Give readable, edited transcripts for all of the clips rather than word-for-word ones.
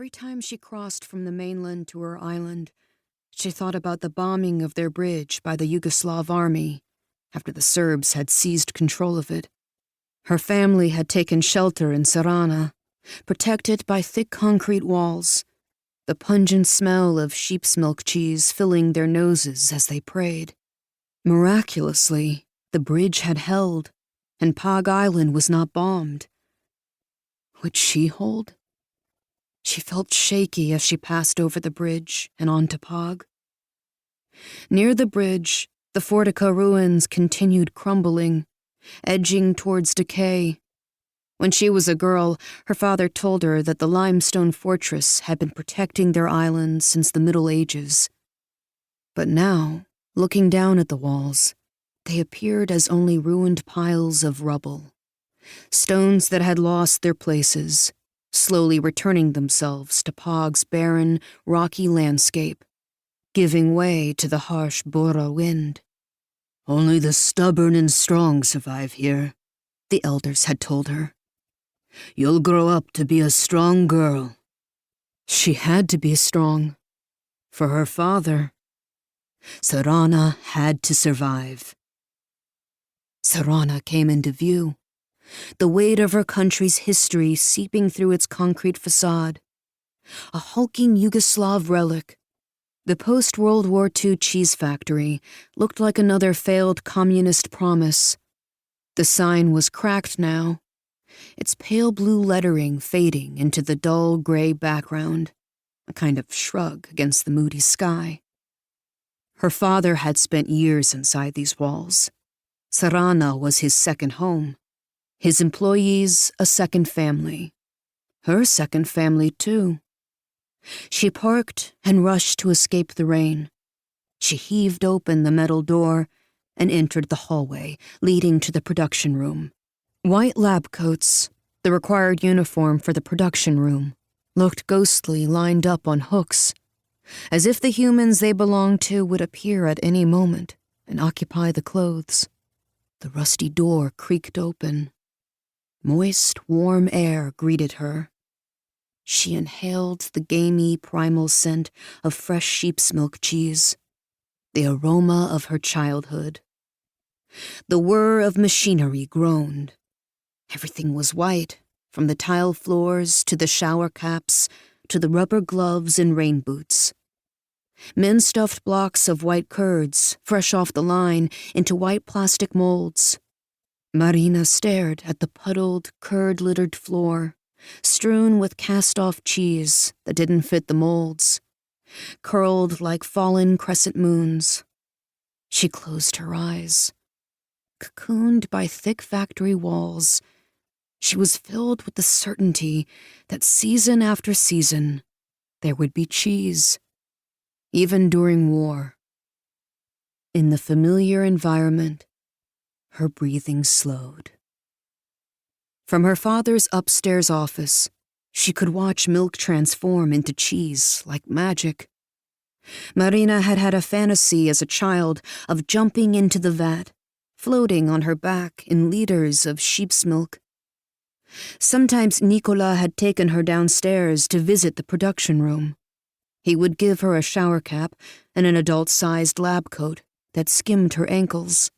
Every time she crossed from the mainland to her island, she thought about the bombing of their bridge by the Yugoslav army after the Serbs had seized control of it. Her family had taken shelter in Sirana, protected by thick concrete walls, the pungent smell of sheep's milk cheese filling their noses as they prayed. Miraculously, the bridge had held, and Pog Island was not bombed. Would she hold? She felt shaky as she passed over the bridge and onto Pog. Near the bridge, the Fortica ruins continued crumbling, edging towards decay. When she was a girl, her father told her that the limestone fortress had been protecting their island since the Middle Ages. But now, looking down at the walls, they appeared as only ruined piles of rubble, stones that had lost their places, slowly returning themselves to Pog's barren, rocky landscape, giving way to the harsh Bora wind. "Only the stubborn and strong survive here," the elders had told her. "You'll grow up to be a strong girl." She had to be strong. For her father, Sirana had to survive. Sirana came into view, the weight of her country's history seeping through its concrete facade. A hulking Yugoslav relic. The post-World War II cheese factory looked like another failed communist promise. The sign was cracked now, its pale blue lettering fading into the dull gray background, a kind of shrug against the moody sky. Her father had spent years inside these walls. Sirana was his second home. His employees, a second family. Her second family, too. She parked and rushed to escape the rain. She heaved open the metal door and entered the hallway leading to the production room. White lab coats, the required uniform for the production room, looked ghostly lined up on hooks, as if the humans they belonged to would appear at any moment and occupy the clothes. The rusty door creaked open. Moist, warm air greeted her. She inhaled the gamey, primal scent of fresh sheep's milk cheese, the aroma of her childhood. The whir of machinery groaned. Everything was white, from the tile floors to the shower caps to the rubber gloves and rain boots. Men stuffed blocks of white curds, fresh off the line, into white plastic molds. Marina stared at the puddled, curd-littered floor, strewn with cast-off cheese that didn't fit the molds, curled like fallen crescent moons. She closed her eyes. Cocooned by thick factory walls, she was filled with the certainty that season after season, there would be cheese, even during war. In the familiar environment, her breathing slowed. From her father's upstairs office, she could watch milk transform into cheese like magic. Marina had had a fantasy as a child of jumping into the vat, floating on her back in liters of sheep's milk. Sometimes Nicola had taken her downstairs to visit the production room. He would give her a shower cap and an adult-sized lab coat that skimmed her ankles.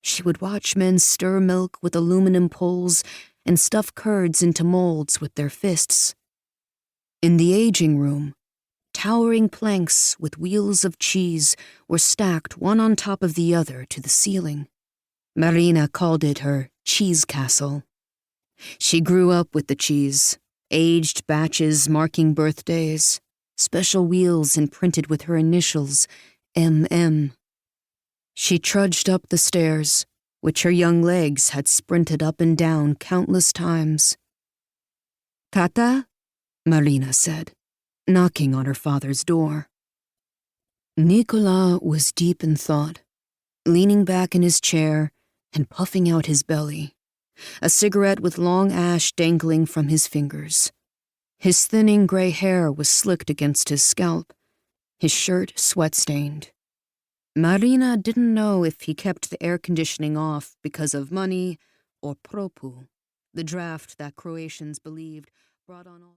She would watch men stir milk with aluminum poles and stuff curds into molds with their fists. In the aging room, towering planks with wheels of cheese were stacked one on top of the other to the ceiling. Marina called it her cheese castle. She grew up with the cheese, aged batches marking birthdays, special wheels imprinted with her initials, MM. She trudged up the stairs, which her young legs had sprinted up and down countless times. "Tata?" Marina said, knocking on her father's door. Nicola was deep in thought, leaning back in his chair and puffing out his belly, a cigarette with long ash dangling from his fingers. His thinning gray hair was slicked against his scalp, his shirt sweat-stained. Marina didn't know if he kept the air conditioning off because of money or propu, the draft that Croatians believed brought on all...